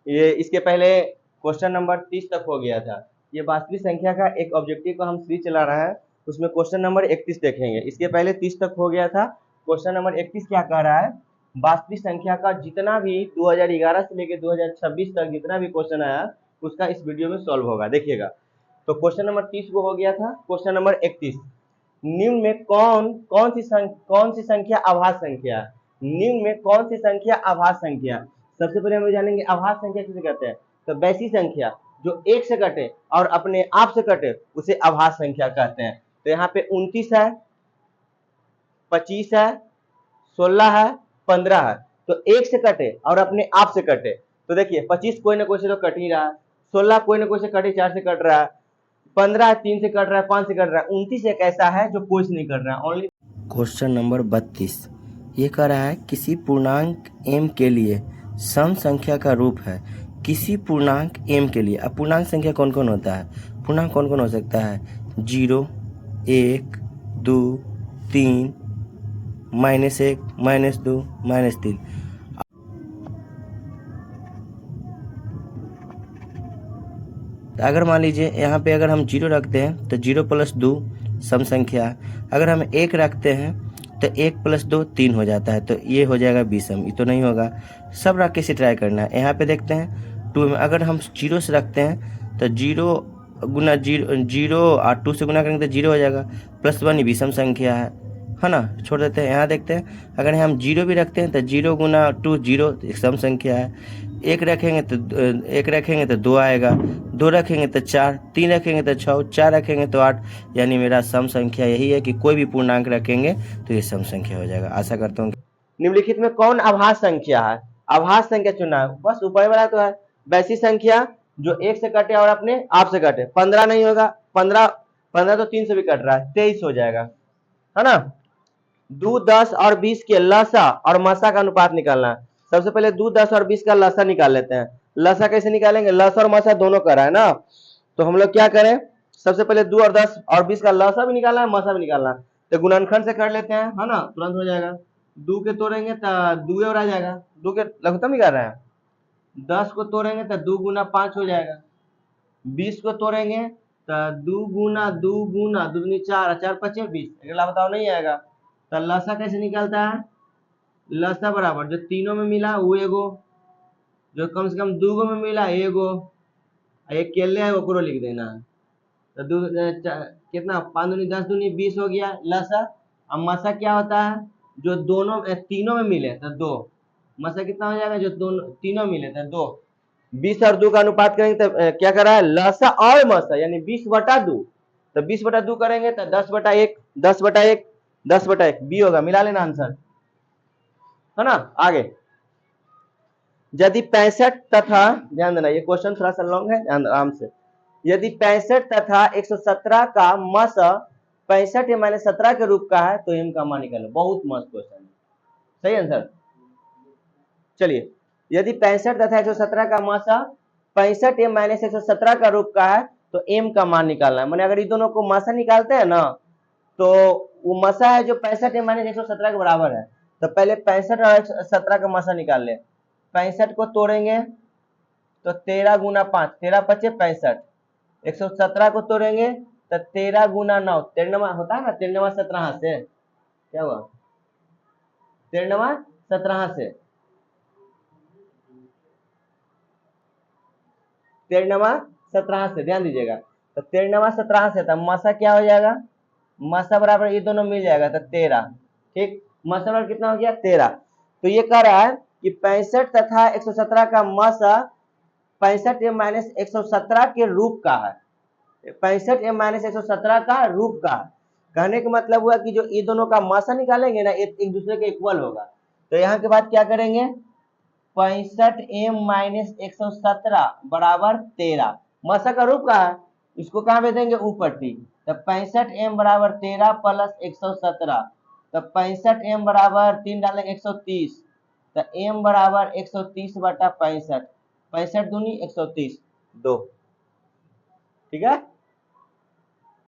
ये इसके पहले क्वेश्चन नंबर 30 तक हो गया था। ये वास्तविक संख्या का एक ऑब्जेक्टिव को हम सीरीज चला रहा है, उसमें क्वेश्चन नंबर 31 देखेंगे। इसके पहले 30 तक हो गया था। क्वेश्चन नंबर 31 क्या कह रहा है, वास्तविक संख्या का जितना भी 2011 से लेकर 2026 तक जितना भी क्वेश्चन आया उसका इस वीडियो में सॉल्व होगा, देखिएगा। तो क्वेश्चन नंबर 30 को हो गया था। क्वेश्चन नंबर 31, निम्न में कौन सी संख्या आभास संख्या है? निम्न में कौन सी संख्या आभास संख्या? सबसे पहले हम लोग जानेंगे आभास संख्या किसे कहते हैं। तो वैसी संख्या जो एक से कटे और अपने आप से कटे उसे आभास संख्या कहते हैं। तो यहाँ पे 29 है, 25 है, 16 है, 15 है। तो एक से कटे और अपने आप से कटे, तो देखिए 25 कोई ना कोई से तो कट ही रहा है, 16 कोई ना कोई से कटे 4 से कट रहा है, 15 3 से कट रहा है, 5 से कट रहा है, 29 एक ऐसा है जो कोई से नहीं कट रहा है, ओनली। क्वेश्चन नंबर 32 ये कह रहा है किसी पूर्णांक m के लिए सम संख्या का रूप है। किसी पूर्णांक m के लिए, अब पूर्णांक संख्या कौन कौन होता है? पूर्णांक कौन कौन हो सकता है? 0, 1, 2, 3, -1, -2, -3। अगर मान लीजिए यहाँ पे अगर हम 0 रखते हैं तो 0 + 2 सम संख्या है। अगर हम 1 रखते हैं तो 1 + 2 3 हो जाता है, तो ये हो जाएगा विषम, ये तो नहीं होगा। सब रख के से ट्राई करना है। यहाँ पे देखते हैं 2 में अगर हम 0 से रखते हैं तो 0 गुना 0 और 2 से गुना करेंगे तो 0 हो जाएगा, +1 विषम संख्या है ना। छोड़ देते हैं। यहाँ देखते हैं अगर हम 0 भी रखते हैं तो 0 गुना 2 0 एक सम संख्या है। एक रखेंगे तो 2 आएगा, 2 रखेंगे तो 4, 3 रखेंगे तो 6, 4 रखेंगे तो 8। यानी मेरा सम संख्या यही है कि कोई भी पूर्णांक रखेंगे तो ये सम संख्या हो जाएगा। आशा करता हूँ। निम्नलिखित में कौन आभास संख्या है? आभास संख्या चुनना है, बस ऊपर वाला तो है। वैसी संख्या जो एक से कटे और अपने आप से कटे। 15 नहीं होगा, 15 तो 3 से भी कट रहा है, 23 हो जाएगा, है ना। 2, 10 और 20 के लसा और मसा का अनुपात निकालना है। सबसे पहले 2, 10 और 20 का लसा निकाल लेते हैं। लसा कैसे निकालेंगे? लसा और मसा दोनों का है ना, तो हम लोग क्या करें, सबसे पहले 2 और 10 और 20 का लसा भी निकालना है, मसा भी निकालना है। तो गुणनखंड से कर लेते हैं, है ना, तुरंत हो जाएगा। 2 के तोड़ेंगे तो 2 और आ जाएगा, 2 के लघुत्तम निकाल रहे हैं। 10 को तोड़ेंगे तो 2 गुना 5 हो जाएगा। 20 को तोड़ेंगे तो 2 गुना 2 गुना 2 दूनी 4, 4 5 20। अगला बताओ नहीं आएगा। तो लसा कैसे निकलता है? लसा बराबर जो तीनों में मिला वो एगो, जो कम से कम 2 गो में मिला एगो, एक केले है ओकरो लिख देना है। तो कितना 5 दूनी 10 दूनी 20 हो गया लसा। अब मसा क्या होता है? जो दोनों तीनों में मिले तो 2। मसा कितना हो जाएगा? जो दोनों तीनों मिले तो 2। 20 और 2 का अनुपात करेंगे तो क्या कर रहा है? लसा और मसा, यानी 20/2। तो 20/2 करेंगे तो 10/1, 10/1, 10/1 बी होगा। मिला लेना आंसर, है ना। आगे, यदि 65 तथा, ध्यान देना ये क्वेश्चन थोड़ा सा लॉन्ग है, ध्यान आराम से। यदि 65 तथा 117 का मस 65 या -17 के रूप का है तो m का मान निकालो। बहुत मस्त क्वेश्चन है, सही आंसर। चलिए, यदि 65 तथा 117 का मस 65 या -117 का रूप का है तो m का मान निकालना है। मैंने अगर ये दोनों को मसा निकालते हैं ना, तो वो मसा है जो 65 या -117 के बराबर है। तो पहले 65 और 117 का मसा निकाल ले। 65 को तोड़ेंगे तो 13 गुना 5, 13 5 65। 117 को तोड़ेंगे तो 13 गुना 9, 13 होता है ना, 13 17 से क्या हुआ? 13 17 से 13 17 से, ध्यान दीजिएगा। तो 13 17 से तो मसा क्या हो जाएगा? मसा बराबर ये दोनों मिल जाएगा तो 13। ठीक, मसा बराबर कितना हो गया? 13। तो ये कह रहा है कि 65 तथा 117 का मसा 65 या -117 के रूप का है। 65 या -117 का रूप का कहने का मतलब हुआ कि जो ये दोनों का मसा निकालेंगे ना, एक दूसरे के इक्वल होगा। तो यहाँ के बाद क्या करेंगे? 65m-117 बराबर 13। मसा का रूप का है, इसको कहाँ भेजेंगे? ऊपर। ठीक, तो 65m बराबर 13 प्लस 117, तो 65m बराबर 3 डालेंगे 130, तो m बराबर 130/65। 65 दूनी 130, 2। ठीक है।